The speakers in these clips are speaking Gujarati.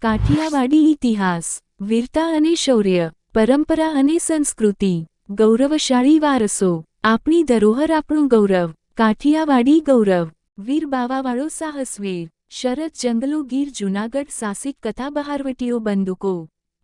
કાઠિયાવાડી ઇતિહાસ, વીરતા અને શૌર્ય, પરંપરા અને સંસ્કૃતિ, ગૌરવશાળી વારસો, આપણી ધરોહર આપણું ગૌરવ, કાઠિયાવાડી ગૌરવ, વીર બાવાવાળો સાહસવીર, શરત જંગલો ગીર જૂનાગઢ સાહસિક કથા બહારવટીઓ બંદૂકો,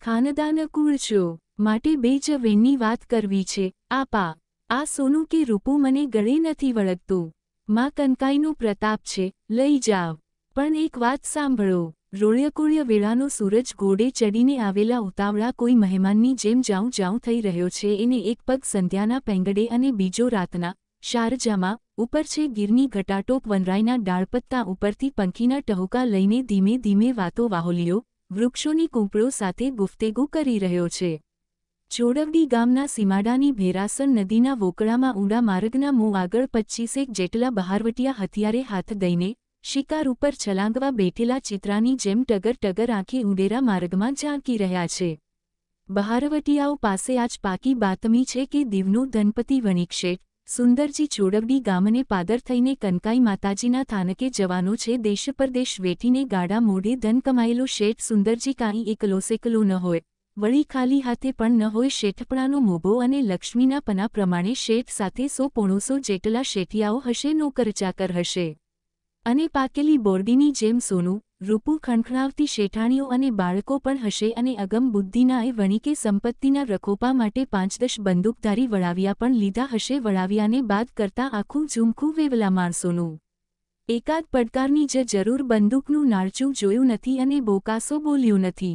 ખાનદાન કુળચો, માટે બે જ વેણની વાત કરવી છે, આપા, આ સોનું કે રૂપું મને ગળે નથી વળગતું, માં કનકાઈનો પ્રતાપ છે, લઈ જાવ, પણ એક વાત સાંભળો. રોળ્યકોળ્ય વેળાનો સૂરજ ઘોડે ચડીને આવેલા ઉતાવળા કોઈ મહેમાનની જેમ જાઉં જાઉં થઈ રહ્યો છે. એને એક પગ સંધ્યાના પેંગડે અને બીજો રાતના શારજામાં ઉપર છે. ગીરની ઘટાટોપ વનરાયના ડાળપત્તા ઉપરથી પંખીના ટહુકા લઈને ધીમે ધીમે વાતો વાહોલીઓ વૃક્ષોની કૂંપળો સાથે ગુફ્તેગુ કરી રહ્યો છે. ચોડવડી ગામના સીમાડાની ભેરાસણ નદીના વોકળામાં ઊંડા માર્ગના મું આગળ 25 જેટલા બહારવટિયા હથિયારે હાથ દઈને શિકાર ઉપર છલાંગવા બેઠેલા ચિત્રાની જેમ ટગર ટગર આંખે ઉંડેરા માર્ગમાં ઝાંકી રહ્યા છે. બહારવટિયાઓ પાસે આજ પાકી બાતમી છે કે દીવનો ધનપતિ વણિક શેઠ સુંદરજી ચોડવડી ગામને પાદર થઈને કનકાઈ માતાજીના થાનકે જવાનો છે. દેશ પરદેશ વેઠીને ગાડા મોઢે ધન કમાયેલો શેઠ સુંદરજી કાંઈ એકલો સેકલો ન હોય, વળી ખાલી હાથે પણ ન હોય. શેઠપણાનો મોભો અને લક્ષ્મીના પના પ્રમાણે શેઠ સાથે 100-150 જેટલા શેઠિયાઓ હશે, નોકરચાકર હશે. અને પાકેલી બોરડીની જેમ સોનું રૂપું ખણખણાવતી શેઠાણીઓ અને બાળકો પણ હશે. અને અગમ બુદ્ધિના એ વણિકે સંપત્તિના રખોપા માટે 5-10 બંદૂકધારી વળાવિયા પણ લીધા હશે. વળાવિયાને બાદ કરતાં આખું ઝુમખું વેવલા માણસોનું. એકાદ પડકારની જરૂર બંદૂકનું નાળચું જોયું નથી અને બોકાસો બોલ્યું નથી.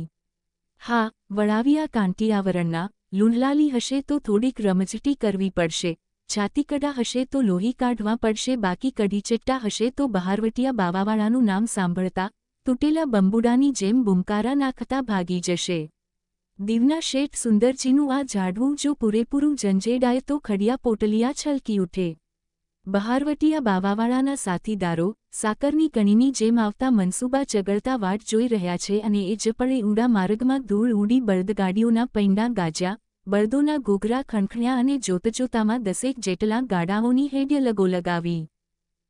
હા, વળાવિયા કાંટિયાવરણના લૂંઢલાલી હશે તો થોડીક રમઝટી કરવી પડશે. છાતીકડા હશે તો લોહી કાઢવા પડશે. બાકી કઢીચટ્ટા હશે તો બહારવટિયા બાવાવાળાનું નામ સાંભળતા તૂટેલા બંબુડાની જેમ બુમકારા નાખતા ભાગી જશે. દીવના શેઠ સુંદરજીનું આ ઝાડવું જો પૂરેપૂરું જંજેડાય તો ખડિયા પોટલિયા છલકી ઉઠે. બહારવટિયા બાવાવાળાના સાથીદારો સાકરની કણીની જેમ આવતા મનસૂબા ચગળતા વાટ જોઈ રહ્યા છે. અને એ જ પળે ઊંડા માર્ગમાં ધૂળ ઉડી બળદગાડીઓના પૈંડા ગાજ્યા, બળદોના ઘૂઘરા ખણખણ્યા અને જોતજોતામાં 10 જેટલા ગાડાઓની હેડ્ય લગો લગાવી.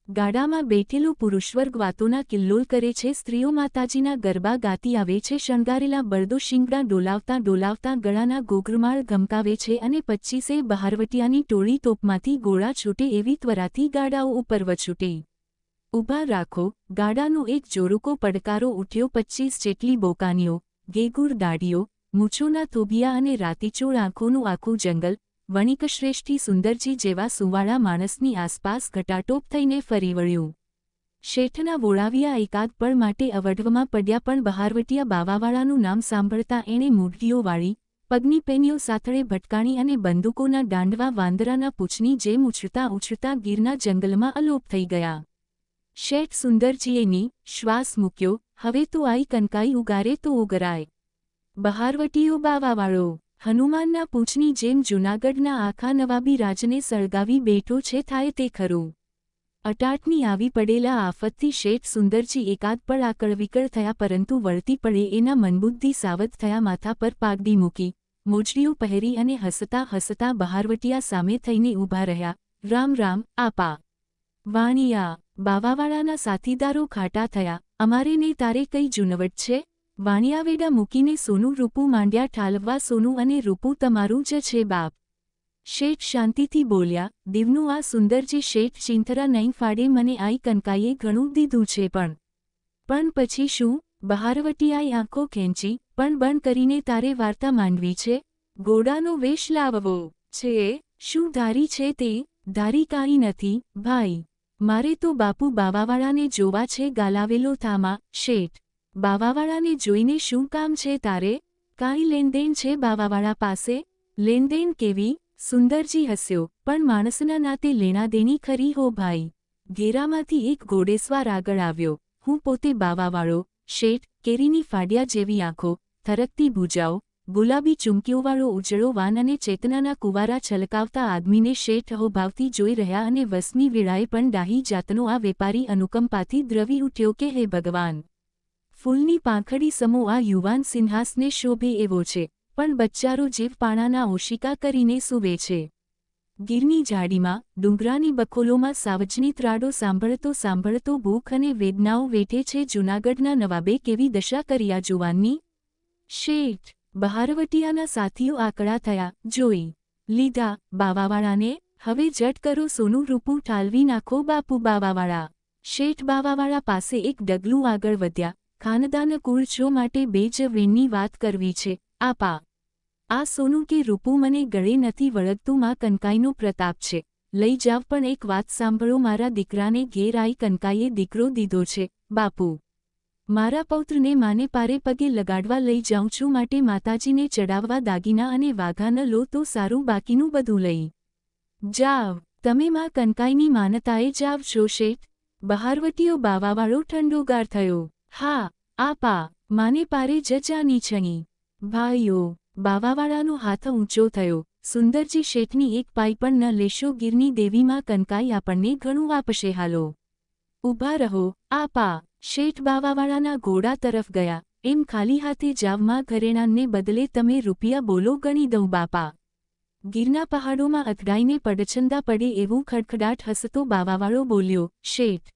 ગાડામાં બેઠેલો પુરુષવર્ગ વાતોના કિલ્લોલ કરે છે. સ્ત્રીઓ માતાજીના ગરબા ગાતી આવે છે. શણગારેલા બળદો શિંગડા ડોલાવતા ડોલાવતા ગળાના ઘોઘરમાળ ઘમકાવે છે. અને 25 બહારવટિયાની ટોળી તોપમાંથી ગોળા છૂટે એવી ત્વરાથી ગાડાઓ ઉપર વછૂટી. ઊભા રાખો, ગાડાનો એક જોરુકો પડકારો ઉઠ્યો. 25 જેટલી બોકાનીઓ, ગેગુર દાઢીઓ, મૂછોના થોભિયા અને રાતીચોળ આંખોનું આખું જંગલ વણિકશ્રેષ્ઠી સુંદરજી જેવા સુવાળા માણસની આસપાસ ઘટાટોપ થઈને ફરી વળ્યું. શેઠના વોળાવિયા એકાદ પળ માટે અવઢવમાં પડ્યા, પણ બહારવટિયા બાવાવાળાનું નામ સાંભળતા એણે મૂઢીઓ વાળી, પગની પેનીઓ સાથળે ભટકાણી અને બંદૂકોના દાંડવા વાંદરાના પૂંછની જેમ ઉછળતા ઉછળતા ગીરના જંગલમાં અલોપ થઈ ગયા. શેઠ સુંદરજીએ શ્વાસ મૂક્યો. હવે તો આઈ કનકાઈ ઉગારે તો ઉગરાય. બહારવટીયો બાવાવાળો હનુમાનના પૂંછની જેમ જૂનાગઢના આખા નવાબી રાજને સળગાવી બેઠો છે, થાય તે ખરું. અટાટની આવી પડેલા આફતથી શેઠ સુંદરજી એકાદ પળ આકળવિકળ થયા, પરંતુ વળતી પડે એના મનબુદ્ધિ સાવધ થયા. માથા પર પાઘડી મૂકી, મોજડીઓ પહેરી અને હસતા હસતા બહારવટિયા સામે થઈને ઊભા રહ્યા. રામ રામ આપા. વાણિયા બાવાવાળાના સાથીદારો ખાટા થયા. અમારે ને તારે કઈ જૂનવટ છે? વાણિયાવેડા મૂકીને સોનું રૂપું માંડ્યા ઠાલવવા. સોનું અને રૂપું તમારું જ છે બાપ. શેઠ શાંતિથી બોલ્યા. દીવનું આ સુંદરજી શેઠ ચિંથરા નહીં ફાડે. મને આઈ કનકાઈએ ઘણું દીધું છે, પણ પછી શું? બહારવટિયાએ આંખો ખેંચી. પણ બણ કરીને તારે વાર્તા માંડવી છે? ઘોડાનો વેશ લાવવો છે? શું ધારી છે તે? ધારી કાંઈ નથી ભાઈ, મારે તો બાપુ બાવાવાળાને જોવા છે. ગાલાવેલો થામા. શેઠ બાવાવાળાને જોઈને શું કામ છે તારે? કાંઈ લેનદેન છે બાવાવાળા પાસે? લેનદેન કેવી? સુંદરજી હસ્યો. પણ માણસના નાતે લેણાદેણી ખરી હો ભાઈ. ઘેરામાંથી એક ઘોડેસવાર આગળ આવ્યો. હું પોતે બાવાવાળો. શેઠ કેરીની ફાડ્યા જેવી આંખો, થરકતી ભૂજાઓ, ગુલાબી ચુમકીઓવાળો ઉજળો વાન અને ચેતનાના કુવારા છલકાવતા આદમીને શેઠ અહોભાવથી જોઈ રહ્યા. અને 20મી વેળાએ પણ ડાહી જાતનો આ વેપારી અનુકંપાથી દ્રવી ઉઠ્યો કે હે ભગવાન! ફૂલની પાંખડી સમો આ યુવાન સિંહાસને શોભે એવો છે, પણ બચ્ચારો જીવ પાણાના ઓશિકા કરીને સૂવે છે. ગીરની ઝાડીમાં ડુંગરાની બખોલોમાં સાવજની ત્રાડો સાંભળતો સાંભળતો ભૂખ અને વેદનાઓ વેઠે છે જૂનાગઢના નવાબે કેવી દશા કરી આ જુવાનની. શેઠ બહારવટિયાના સાથીઓ આકડા થયા. જોઈ લીધા બાવાવાળાને, હવે જટ કરો સોનું રૂપું ઠાલવી નાખો બાપુ બાવાવાળા. શેઠ બાવાવાળા પાસે એક ડગલું આગળ વધ્યા. ખાનદાન કુળછો માટે બે જ વેણની વાત કરવી છે આપા. આ સોનું કે રૂપું મને ગળે નથી વળગતું. માં કનકાઈનો પ્રતાપ છે, લઈ જાવ. પણ એક વાત સાંભળો, મારા દીકરાને ઘેર આઈ કનકાઈએ દીકરો દીધો છે બાપુ. મારા પૌત્રને માને પારે પગે લગાડવા લઈ જાઉં છું, માટે માતાજીને ચડાવવા દાગીના અને વાઘા ન લો તો સારું, બાકીનું બધું લઈ જાવ. તમે માં કનકાઈની માનતાએ જાવ છો શેઠ? બહારવટીયો બાવાવાળો ઠંડોગાર થયો. હા આપા, માને પારે જ જાની છણી. ભાઈઓ બાવાવાળાનો હાથ ઊંચો થયો. સુંદરજી શેઠની એક પાઈ પણ ન લેશો. ગીરની દેવીમાં કનકાઈ આપણને ઘણું આપશે, હાલો ઊભા રહો આપા. શેઠ બાવાવાળાના ઘોડા તરફ ગયા. એમ ખાલી હાથે જાવમાં ઘરેણાંને બદલે તમે રૂપિયા બોલો, ગણી દઉં બાપા. ગીરના પહાડોમાં અથડાઈને પડછંદા પડે એવું ખડખડાટ હસતો બાવાવાળો બોલ્યો. શેઠ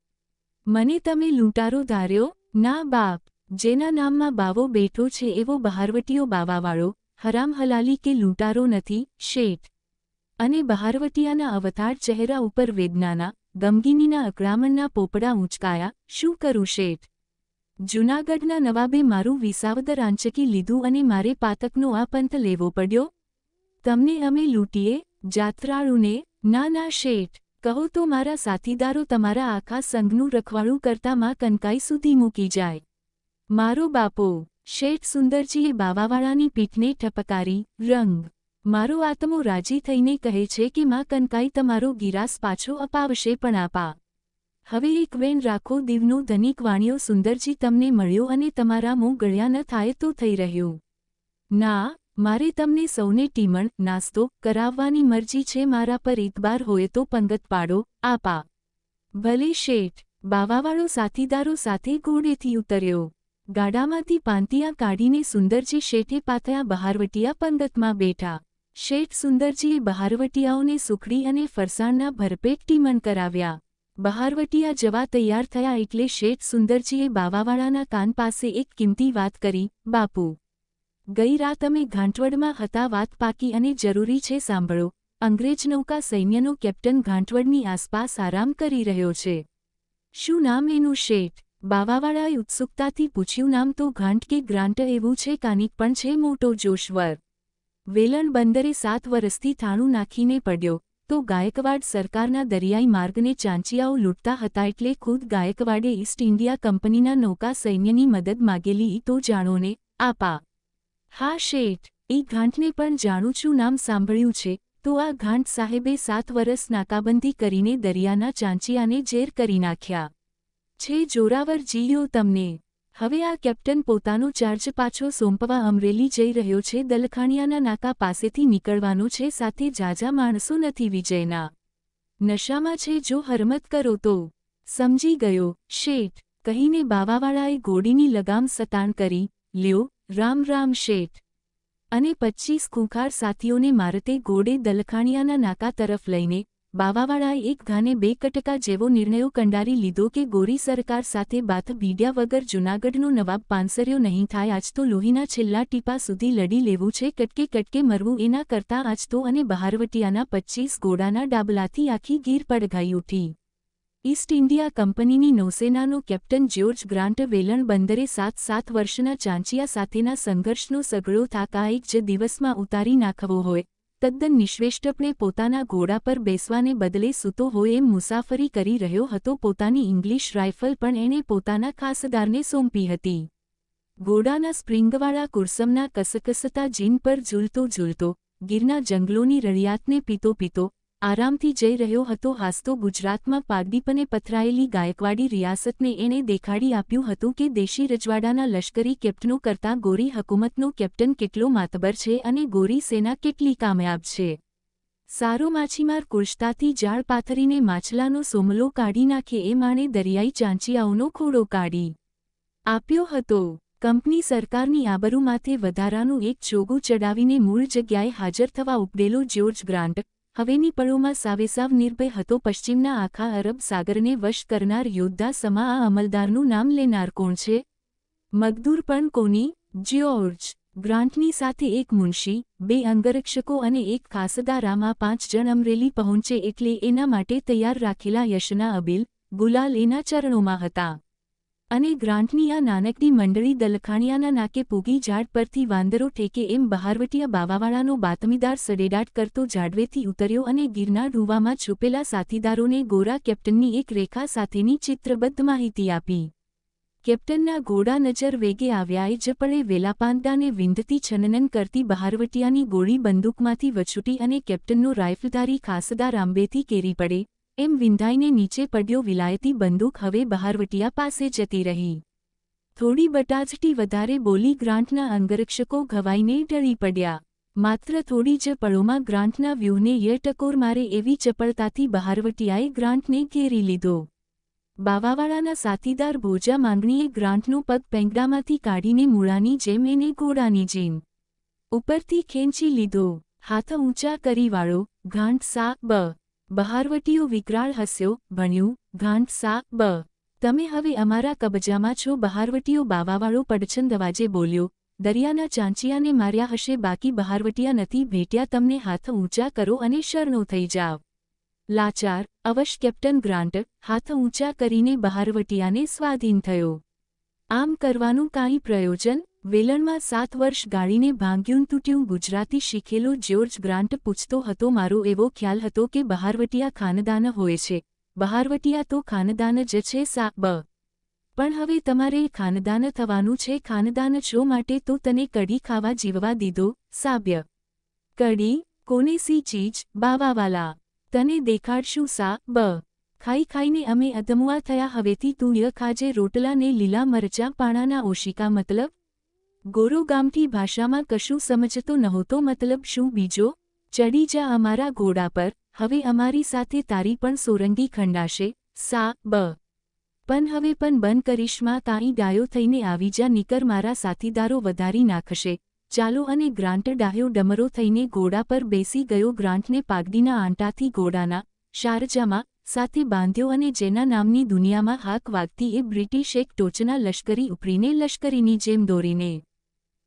મને તમે લૂંટારો ધાર્યો? ના બાપ, જેના નામમાં બાવો બેઠો છે એવો બહારવટીયો બાવાવાળો હરામ હલાલી કે લૂંટારો નથી શેઠ. અને બહારવટીયાના અવતાર ચહેરા ઉપર વેદનાના ગમગીનીના અકળામણના પોપડા ઊંચકાયા. શું કરું શેઠ? જૂનાગઢના નવાબે મારું વિસાવદર આંચકી લીધું અને મારે પાતકનો આ પંથ લેવો પડ્યો. તમને અમે લૂંટીએ જાત્રાળુને? ના ના શેઠ, કહો તો મારા સાથીદારો તમારા આખા સંઘનું રખવાળું કરતા માં કનકાઈ સુધી મૂકી જાય. મારો બાપો! શેઠ સુંદરજીએ બાવાવાળાની પીઠને ઠપકારી. રંગ મારો આત્મો રાજી થઈને કહે છે કે માં કનકાઈ તમારો ગિરાસ પાછો અપાવશે. પણ આપા, હવે એક વેણ રાખો. દીવનો ધનિક વાણિયો સુંદરજી તમને મળ્યો અને તમારા મોં ગળ્યા ન થાય તો થઈ રહ્યું. ના, મારે તમને સૌને ટીમણ નાસ્તો કરાવવાની મરજી છે. મારા પર ઇતબાર હોય તો પંગત પાડો આપા. ભલે શેઠ. બાવાવાળો સાથીદારો સાથે ઘોડેથી ઉતર્યો. ગાડામાંથી પાંતિયા કાઢીને સુંદરજી શેઠે પાથયા. બહારવટીયા પંગતમાં બેઠા. શેઠ સુંદરજીએ બહારવટીયાઓને સુખડી અને ફરસાણના ભરપેટ ટીમણ કરાવ્યા. બહારવટીયા જવા તૈયાર થયા એટલે શેઠ સુંદરજીએ બાવાવાળાના કાન પાસે એક કિંમતી વાત કરી. બાપુ, ગઈ રાત અમે ઘાંટવડમાં હતા. વાત પાકી અને જરૂરી છે, સાંભળો. અંગ્રેજ નૌકા સૈન્યનો કેપ્ટન ઘાંટવડની આસપાસ આરામ કરી રહ્યો છે. શું નામ એનું શેઠ? બાવાવાળાએ ઉત્સુકતાથી પૂછ્યું. નામ તો ઘાંટ કે ગ્રાન્ટ એવું છે, કાનિક પણ છે મોટો જોશવર. વેલણ બંદરે 7 વરસથી થાણું નાખીને પડ્યો. તો ગાયકવાડ સરકારના દરિયાઈ માર્ગને ચાંચિયાઓ લૂંટતા હતા એટલે ખુદ ગાયકવાડે ઈસ્ટ ઇન્ડિયા કંપનીના નૌકા સૈન્યની મદદ માગેલી. તો જાણો ને આપા? હા શેઠ, એ ઘાંટને પણ જાણું છું, નામ સાંભળ્યું છે. તો આ ઘાંટ સાહેબે 7 વરસ નાકાબંધી કરીને દરિયાના ચાંચિયાને ઝેર કરી નાખ્યા છે. જોરાવર જીલ્યો તમને. હવે આ કેપ્ટન પોતાનો ચાર્જ પાછો સોંપવા અમરેલી જઈ રહ્યો છે. દલખાણિયાના નાકા પાસેથી નીકળવાનો છે. સાથે જાજા માણસો નથી. વિજયના નશામાં છે. જો હરમત કરો તો. સમજી ગયો શેઠ, કહીને બાવાવાળાએ ઘોડીની લગામ સતાણ કરી. લ્યો રામ રામ શેઠ. અને 25 ખૂંખાર સાથીઓને મારતે ઘોડે દલખાણિયાના નાકા તરફ લઈને બાવાવાળાએ એક ઘાને 2 કટકા જેવો નિર્ણયો કંડારી લીધો કે ગોરી સરકાર સાથે બાથ ભીડ્યા વગર જૂનાગઢનો નવાબ પાંસર્યો નહીં થાય. આજ તો લોહીના છેલ્લા ટીપા સુધી લડી લેવું છે. કટકે કટકે મરવું. એના કરતાં આજ તો. અને બહારવટીયાના 25 ઘોડાના ડાબલાથી આખી ગીર પડઘાઈ ઉઠી. ઈસ્ટ ઇન્ડિયા કંપનીની નૌસેનાનો કેપ્ટન જ્યોર્જ ગ્રાન્ટ વેલણ બંદરે 7 વર્ષના ચાંચિયા સાથેના સંઘર્ષનો સઘળો થાક આ એક જ દિવસમાં ઉતારી નાખવો હોય. તદ્દન નિશ્વેષ્ટપણે પોતાના ઘોડા પર બેસવાને બદલે સૂતો હોય એમ મુસાફરી કરી રહ્યો હતો. પોતાની ઇંગ્લિશ રાઇફલ પણ એણે પોતાના ખાસદારને સોંપી હતી. ઘોડાના સ્પ્રિંગવાળા કુરસમના કસકસતા જીન પર ઝૂલતો ઝૂલતો ગીરના જંગલોની રળિયાતને પીતો પીતો આરામથી જઈ રહ્યો હતો. હાસ્તો ગુજરાતમાં પાગડીપને પથરાયેલી ગાયકવાડી રિયાસતને એણે દેખાડી આપ્યું હતું કે દેશી રજવાડાના લશ્કરી કેપ્ટનો કરતાં ગોરી હકુમતનો કેપ્ટન કેટલો માતબર છે અને ગોરી સેના કેટલી કામયાબ છે. સારો માછીમાર કુશતાથી જાળ પાથરીને માછલાનો સોમલો કાઢી નાખે એ માણે દરિયાઈ ચાંચિયાઓનો ખોડો કાઢી આપ્યો હતો. કંપની સરકારની આબરૂ માથે વધારાનું એક ચોગું ચડાવીને મૂળ જગ્યાએ હાજર થવા ઉપડેલો જ્યોર્જ ગ્રાન્ટ હવેની પળોમાં સાવેસાવ નિર્ભય હતો. પશ્ચિમના આખા અરબ સાગરને વશ કરનાર યોદ્ધા સમા આ અમલદારનું નામ લેનાર કોણ છે? મકદૂર પણ કોની? જ્યોર્જ ગ્રાન્ટની સાથે એક મુનશી, 2 અંગરક્ષકો અને એક ખાસદાર. આમ આ 5 જણ અમરેલી પહોંચે એટલે એના માટે તૈયાર રાખેલા યશના અબીલ, ગુલાલ એના ચરણોમાં હતા. અને ગ્રાન્ટની આ નાનકડી મંડળી દલખાણિયાના નાકે પૂગી. ઝાડ પરથી વાંદરો ઠેકે એમ બહારવટિયા બાવાવાળાનો બાતમીદાર સડેડાટ કરતો ઝાડવેથી ઉતર્યો અને ગીરના ડૂવામાં છુપેલા સાથીદારોને ગોરા કેપ્ટનની એક રેખા સાથેની ચિત્રબદ્ધ માહિતી આપી. કેપ્ટનના ઘોડા નજર વેગે આવ્યા. એ જ પળે વેલાપાંદાને વિંધતી છનનન કરતી બહારવટિયાની ગોળી બંદૂકમાંથી વછૂટી અને કેપ્ટનનો રાઇફલધારી ખાસદાર આંબેથી કેરી પડે એમ વિંધાઈને નીચે પડ્યો. વિલાયતી બંદૂક હવે બહારવટિયા પાસે જતી રહી. થોડી બટાજટી વધારે બોલી. ગ્રાન્ટના અંગરક્ષકો ઘવાઈને ઢળી પડ્યા. માત્ર થોડી જ પળોમાં ગ્રાન્ટના વ્યૂહને ટકોર મારે એવી ચપળતાથી બહારવટિયાએ ગ્રાન્ટને ઘેરી લીધો. બાવાવાળાના સાથીદાર ભોજા માંગણીએ ગ્રાન્ટનો પગ પેંગડામાંથી કાઢીને મૂળાની જેમ એને ઘોડાની જેમ ઉપરથી ખેંચી લીધો. હાથ ઊંચા કરી વાળો. ઘાંટ સા બ. બહારવટીયો વિકરાળ હસ્યો. ભણ્યું. ઘાંટ સા બ. તમે હવે અમારા કબજામાં છો. બહારવટીયો બાવાવાળો પડછંદ અવાજે બોલ્યો. દરિયાના ચાંચિયાને માર્યા હશે, બાકી બહારવટિયા નથી ભેટ્યા. તમને હાથ ઊંચા કરો અને શરણો થઈ જાવ. લાચાર, અવશ કેપ્ટન ગ્રાન્ટ હાથ ઊંચા કરીને બહારવટિયાને સ્વાધીન થયો. આમ કરવાનું કાંઈ પ્રયોજન? વેલણમાં 7 વર્ષ ગાળીને ભાંગ્યું તૂટ્યું ગુજરાતી શીખેલો જ્યોર્જ ગ્રાન્ટ પૂછતો હતો. મારો એવો ખ્યાલ હતો કે બહારવટિયા ખાનદાન હોય છે. બહારવટિયા તો ખાનદાન જ છે સા બ. પણ હવે તમારે ખાનદાન થવાનું છે. ખાનદાન છો માટે તો તને કઢી ખાવા જીવવા દીધો. સાબ્ય. કઢી? કોને સી ચીજ? બાવાવાલા. તને દેખાડશું સા બ. ખાઈ ખાઈને અમે અધમુઆ થયા. હવેથી તું ય ખાજે રોટલા ને લીલા મરચાં પાણાના ઓશિકા. મતલબ? ગોરો ગામઠી ભાષામાં કશું સમજતો નહોતો. મતલબ શું બીજો? ચડી જા અમારા ઘોડા પર. હવે અમારી સાથે તારી પણ સોરંગી ખંડાશે. સા બ. પણ હવે પણ બંધ કરીશમાં. કાંઈ ડાયો થઈને આવી જા, નીકર મારા સાથીદારો વધારી નાખશે. ચાલો. અને ગ્રાન્ટ ડાહ્યો ડમરો થઈને ઘોડા પર બેસી ગયો. ગ્રાન્ટને પાઘડીના આંટાથી ઘોડાના શારજામાં સાથે બાંધ્યો અને જેના નામની દુનિયામાં હાક વાગતી એ બ્રિટિશ એક ટોચના લશ્કરી ઉપરીને લશ્કરીની જેમ દોરીને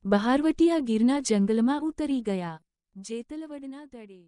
બહારવટિયા ગીરના જંગલમાં ઉતરી ગયા. જેતલવડના દડે